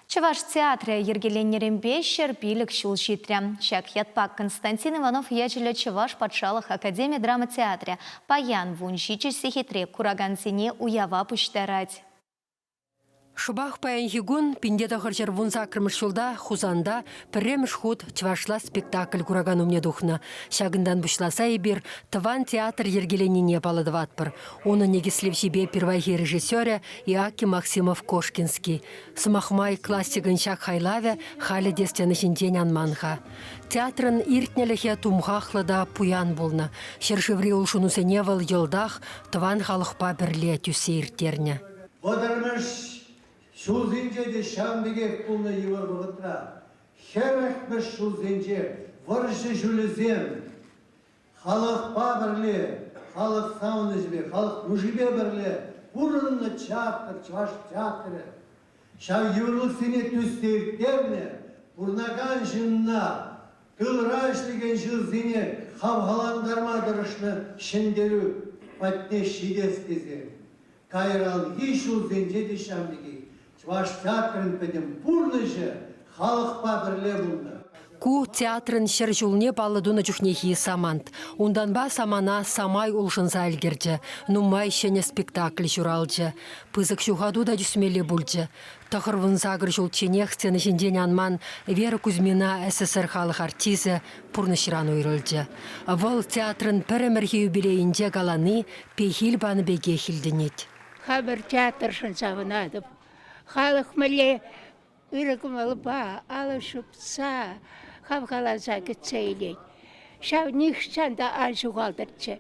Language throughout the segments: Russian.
Чуваш театре ергеленнерен бешер билік шул житря. Шак ятпак Константин Иванов ежелі Чуваш патшалық Академия драма театре. Паян вун жичі сехитре кураганзине уява пуштарать. Шубах паян хигун, пиндета харчар вунза кірмішшулда, хузанда, пірреміш худ чвашла спектакль кураган умне духна. Шагындан бұшласа ебір, тыван театр ергеленіне паладыватпыр. Оны негислев себе первайхи режиссеря Иаки Максимов Кошкинский. Сымахмай классигын шак хайлаве, халі дестяны шинтен анманха. Театрын иртнеліхе тумхахлада пуян болна. Шершеври улшунусене вал йылдах, тыван халықпа бірле түсе иртерне. Şu zincirde şamdige kulna yuvar bıgıtra. Herrekmiş şu zincir. Varışı jülüzem. Halık babirli. Halık savunuzbi. Halık mujibe birli. Burunlu çaktır. Çaş çaktır. Şav yuvarlık seni tüsteyiklerine. Burnagan jınna. Kılraşlıgen jıl zini. Havhalandırmadırışını şindelü. Patne şidestezi. Kayral hiç şu zincirde şamdige. Ваш театрын педем пурныжы, халықпа бірле бұлды. Ку театрын шержулне палыдуна жүхнехи самант. Унданба самана самай улшынса әлгерді. Нумай шене спектакль журалжы. Пызык шухаду да жүсмелі бұлжы. Тахырвын загыр жул ченех сцены жінден анман Вера Кузьмина СССР халық артизі пурнышыран ойрылжы. Вол театрын пірімірхи юбилейінде галаны пейхил баны беге хилденет. Хабар театршын савынадып. Халық міле үрігімілі ба, алышыпса, қавғалаза кетсейлейді. Шау нихшанда ажуғалдырчы.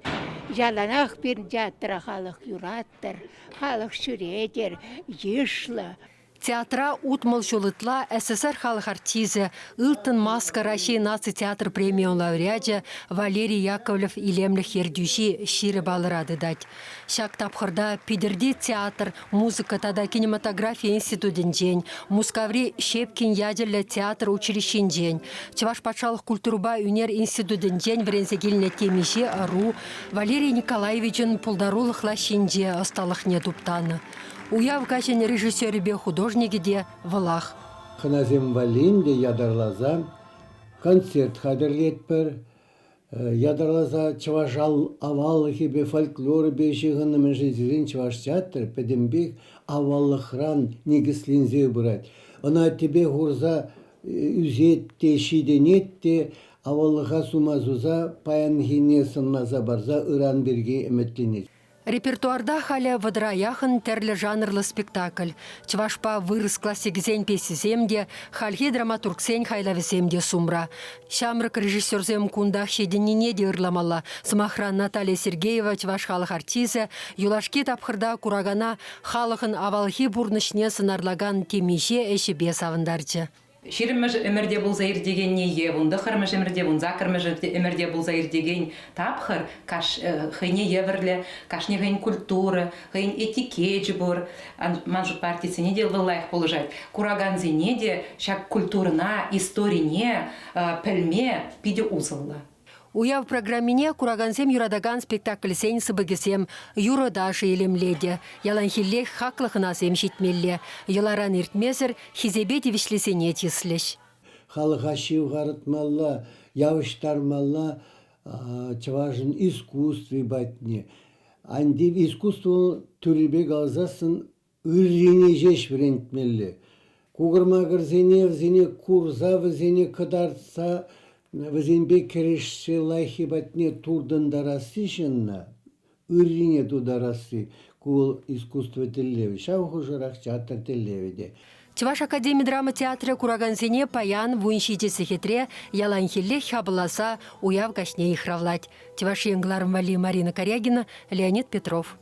Жаланақ бір театра халық юраттыр, халық сүредер, ешлі. Театра утмал жолытла СССР халық артизі, Илтын Маска Россия наци театр премион лауреаджы Валерий Яковлев илемліх ердюші ширі балырады дать. Шак тапқырда пидерди театр, музыка тада кинематография институтын день, Мускаври Шепкин ядерлі театр училищен день, Чуваш патшалық культурба үнер институтын день врензегіліне темеше ару, Валерий Николаевичын пулдарулықла шинде осталық не туптаны. Уяв кашен режиссері бе художнигі де валах. Қыназем валинде ядарлаза, концерт хадырлет бір, ядарлаза чавашал аваллығы бе фольклоры бе жығыны мәжізірін чаваш театр, пәдімбек аваллықран негіслінзе бұрад. Она тебе ғурза үзетте, шиденетте, аваллыға сумазуза, паянхине сынназа барза, ыран берге әметтенет. Репертуарда халя вадыра яхын тәрлі жанрлы спектакль. Чвашпа вырыс классик-зен песіземде, хальхи драматургсен хайлавіземде сумра. Шамрык режиссерзем кундах шеденіне де ырламала. Смахран Наталья Сергеева, чваш халық артизі, юлашки тапқырда курагана халықын авалхи бурнышне сынарлаган темеше әші бес авындарчы. Ширімміж өмірде бұл заир деген неге, бұндықырміж өмірде, бұнзақырміж өмірде бұл заир деген тапқыр, қайне евірлі, кашне ғайын культуры, ғайын этикет бұр, манжу партиясы не дел вылайық болыжать. Кураганзе не де, шак культурына, историне, пілме пиде узылы. Уяв программине кураганзем юрадаган спектакль сен сыбыгесем юродашы елемледе. Яланхилле хаклықынасем шитмелле. Яларан иртмезір хизебе девишлесене тислеш. Халыға шив ғарытмалла, явыштармалла, чаважын искусстве батне. Андив искусство түрібе қалзасын үррене жеш бірентмелле. Кугырмағыр зене, взене курза, взене кыдарца, Вазенбе керешсе лайхи батне турдан дарасы жынна, үррине тударасы кул искусство теллеви, шавху жырах театр теллевиде. Чуваш Академия драма театра кураганзене паян вуншите сехетре яланхилле хабыласа уяв кашне ихравлать. Чуваш енгларым вали Марина Корягина, Леонид Петров.